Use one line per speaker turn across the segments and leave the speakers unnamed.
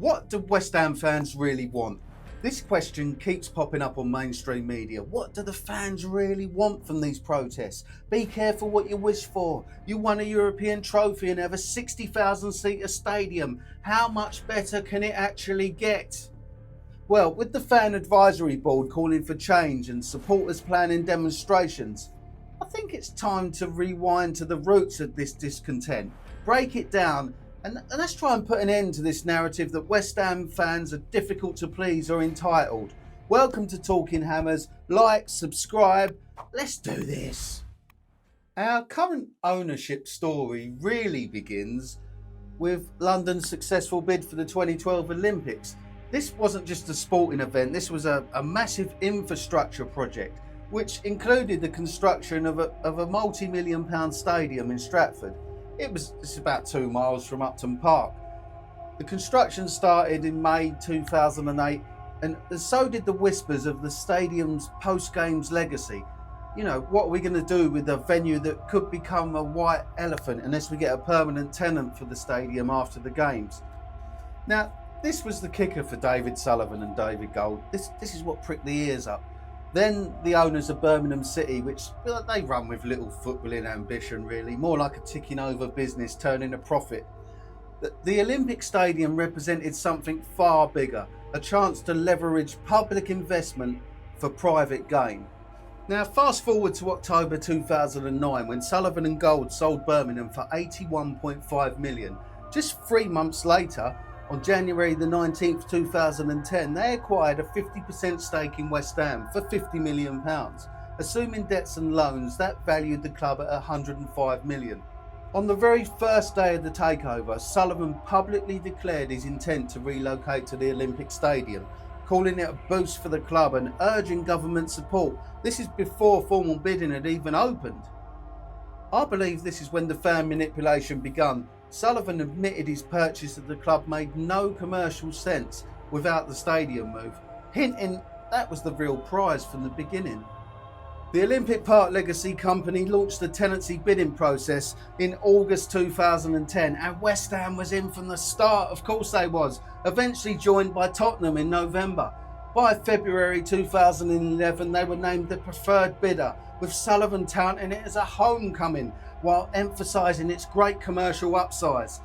What do West Ham fans really want? This question keeps popping up on mainstream media. What do the fans really want from these protests? Be careful what you wish for. You won a European trophy and have a 60,000-seater stadium. How much better can it actually get? Well, with the fan advisory board calling for change and supporters planning demonstrations, I think it's time to rewind to the roots of this discontent, break it down, and let's try and put an end to this narrative that West Ham fans are difficult to please or entitled. Welcome to Talking Hammers. Like, subscribe. Let's do this. Our current ownership story really begins with London's successful bid for the 2012 Olympics. This wasn't just a sporting event, this was a massive infrastructure project which included the construction of a multi-million pound stadium in Stratford. It's about 2 miles from Upton Park. The construction started in May 2008, and so did the whispers of the stadium's post-games legacy. You know, what are we going to do with a venue that could become a white elephant unless we get a permanent tenant for the stadium after the games? Now, this was the kicker for David Sullivan and David Gold. This is what pricked the ears up. Then the owners of Birmingham City, which they run with little footballing ambition really, more like a ticking over business turning a profit. The Olympic Stadium represented something far bigger, a chance to leverage public investment for private gain. Now fast forward to October 2009 when Sullivan and Gold sold Birmingham for 81.5 million. Just 3 months later, on January the 19th, 2010, they acquired a 50% stake in West Ham for £50 million. Assuming debts and loans, that valued the club at £105 million. On the very first day of the takeover, Sullivan publicly declared his intent to relocate to the Olympic Stadium, calling it a boost for the club and urging government support. This is before formal bidding had even opened. I believe this is when the fan manipulation begun. Sullivan admitted his purchase of the club made no commercial sense without the stadium move, hinting that was the real prize from the beginning. The Olympic Park Legacy Company launched the tenancy bidding process in August 2010, and West Ham was in from the start. Of course they was, eventually joined by Tottenham in November. By February 2011, they were named the preferred bidder, with Sullivan touting it as a homecoming while emphasising its great commercial upsize.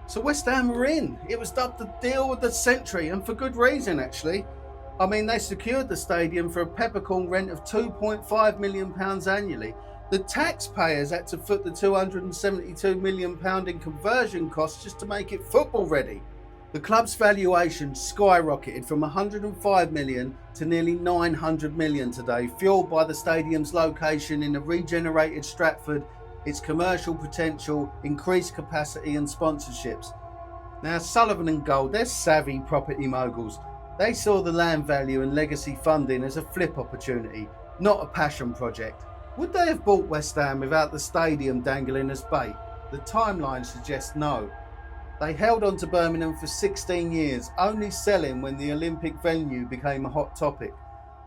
So West Ham were in. It was dubbed the deal of the century, and for good reason actually. I mean, they secured the stadium for a peppercorn rent of £2.5 million annually. The taxpayers had to foot the £272 million in conversion costs just to make it football ready. The club's valuation skyrocketed from 105 million to nearly 900 million today, fueled by the stadium's location in a regenerated Stratford, its commercial potential, increased capacity and sponsorships. Now Sullivan and Gold, they're savvy property moguls. They saw the land value and legacy funding as a flip opportunity, not a passion project. Would they have bought West Ham without the stadium dangling as bait? The timeline suggests no. They held on to Birmingham for 16 years, only selling when the Olympic venue became a hot topic.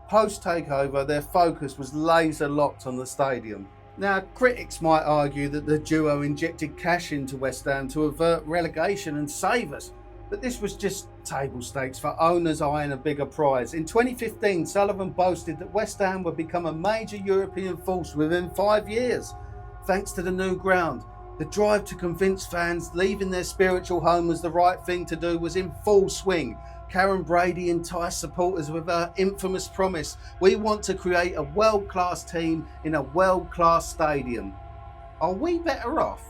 Post-takeover, their focus was laser locked on the stadium. Now, critics might argue that the duo injected cash into West Ham to avert relegation and save us, but this was just table stakes for owners eyeing a bigger prize. In 2015, Sullivan boasted that West Ham would become a major European force within 5 years, thanks to the new ground. The drive to convince fans leaving their spiritual home was the right thing to do was in full swing. Karen Brady enticed supporters with her infamous promise: we want to create a world-class team in a world-class stadium. Are we better off?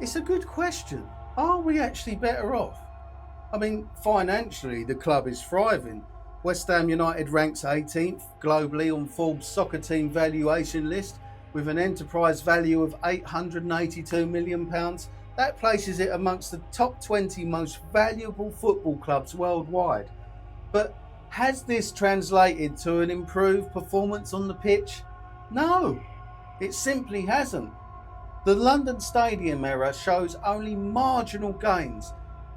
It's a good question. Are we actually better off? I mean, financially, the club is thriving. West Ham United ranks 18th globally on Forbes soccer team valuation list, with an enterprise value of £882 million. That places it amongst the top 20 most valuable football clubs worldwide. But has this translated to an improved performance on the pitch? No, it simply hasn't. The London Stadium era shows only marginal gains.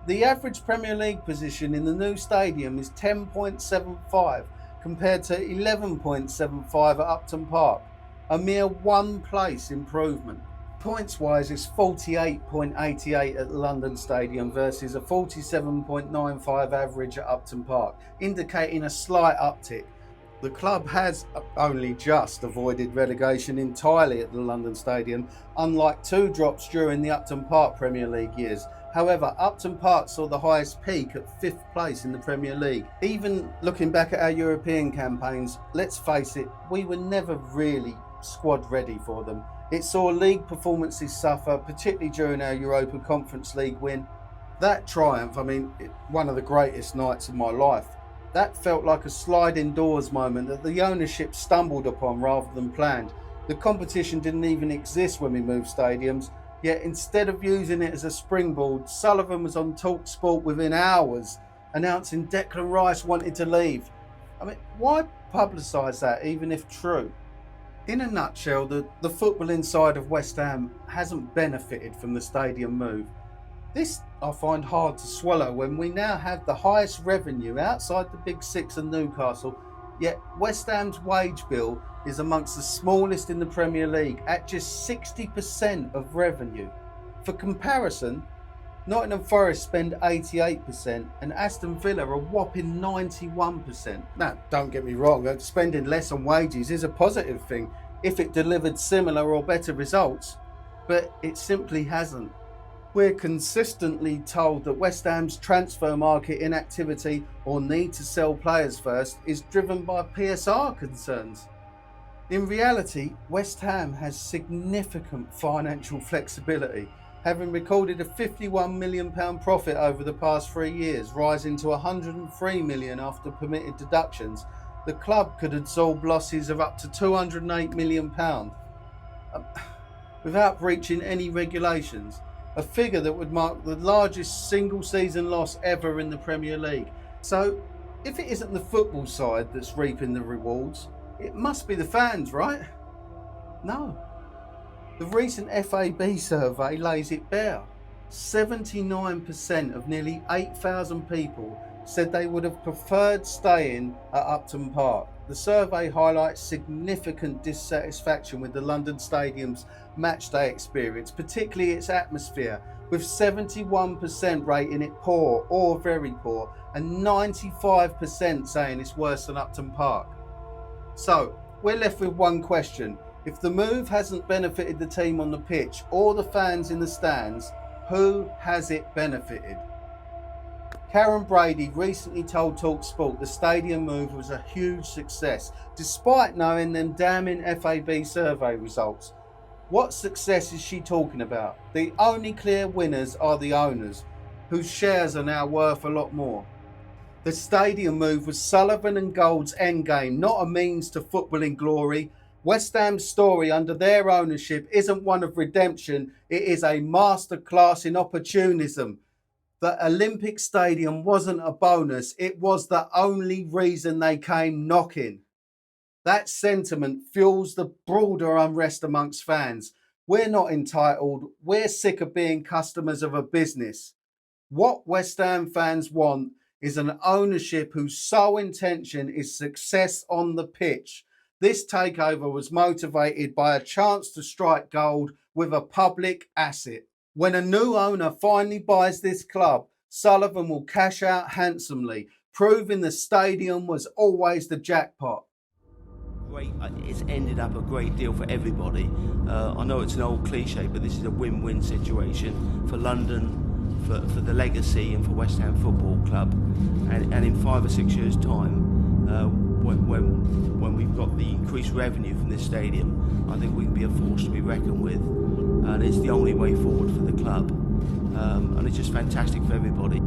The average Premier League position in the new stadium is 10.75 compared to 11.75 at Upton Park. A mere 1 place improvement. Points wise, it's 48.88 at the London Stadium versus a 47.95 average at Upton Park, indicating a slight uptick. The club has only just avoided relegation entirely at the London Stadium, unlike 2 drops during the Upton Park Premier League years. However, Upton Park saw the highest peak at 5th place in the Premier League. Even looking back at our European campaigns, let's face it, we were never really squad ready for them. It saw league performances suffer, particularly during our Europa Conference League win. That triumph, one of the greatest nights of my life. That felt like a sliding doors moment that the ownership stumbled upon rather than planned. The competition didn't even exist when we moved stadiums, yet instead of using it as a springboard, Sullivan was on TalkSport within hours, announcing Declan Rice wanted to leave. Why publicise that, even if true? In a nutshell, the footballing side of West Ham hasn't benefited from the stadium move. This I find hard to swallow when we now have the highest revenue outside the Big Six and Newcastle, yet West Ham's wage bill is amongst the smallest in the Premier League at just 60% of revenue. For comparison, Nottingham Forest spend 88% and Aston Villa a whopping 91%. Now, don't get me wrong, spending less on wages is a positive thing if it delivered similar or better results, but it simply hasn't. We're consistently told that West Ham's transfer market inactivity or need to sell players first is driven by PSR concerns. In reality, West Ham has significant financial flexibility, having recorded a £51 million profit over the past 3 years, rising to £103 million after permitted deductions. The club could absorb losses of up to £208 million without breaching any regulations, a figure that would mark the largest single season loss ever in the Premier League. So, if it isn't the football side that's reaping the rewards, it must be the fans, right? No. The recent FAB survey lays it bare. 79% of nearly 8,000 people said they would have preferred staying at Upton Park. The survey highlights significant dissatisfaction with the London Stadium's matchday experience, particularly its atmosphere, with 71% rating it poor or very poor and 95% saying it's worse than Upton Park. So, we're left with one question. If the move hasn't benefited the team on the pitch or the fans in the stands, who has it benefited? Karen Brady recently told TalkSport the stadium move was a huge success, despite knowing them damning FAB survey results. What success is she talking about? The only clear winners are the owners, whose shares are now worth a lot more. The stadium move was Sullivan and Gold's endgame, not a means to footballing glory. West Ham's story under their ownership isn't one of redemption, it is a masterclass in opportunism. The Olympic Stadium wasn't a bonus, it was the only reason they came knocking. That sentiment fuels the broader unrest amongst fans. We're not entitled, we're sick of being customers of a business. What West Ham fans want is an ownership whose sole intention is success on the pitch. This takeover was motivated by a chance to strike gold with a public asset. When a new owner finally buys this club, Sullivan will cash out handsomely, proving the stadium was always the jackpot.
It's ended up a great deal for everybody. I know it's an old cliche, but this is a win-win situation for London, for the legacy, and for West Ham Football Club. And in 5 or 6 years' time, when we've got the increased revenue from this stadium, I think we can be a force to be reckoned with. And it's the only way forward for the club. And it's just fantastic for everybody.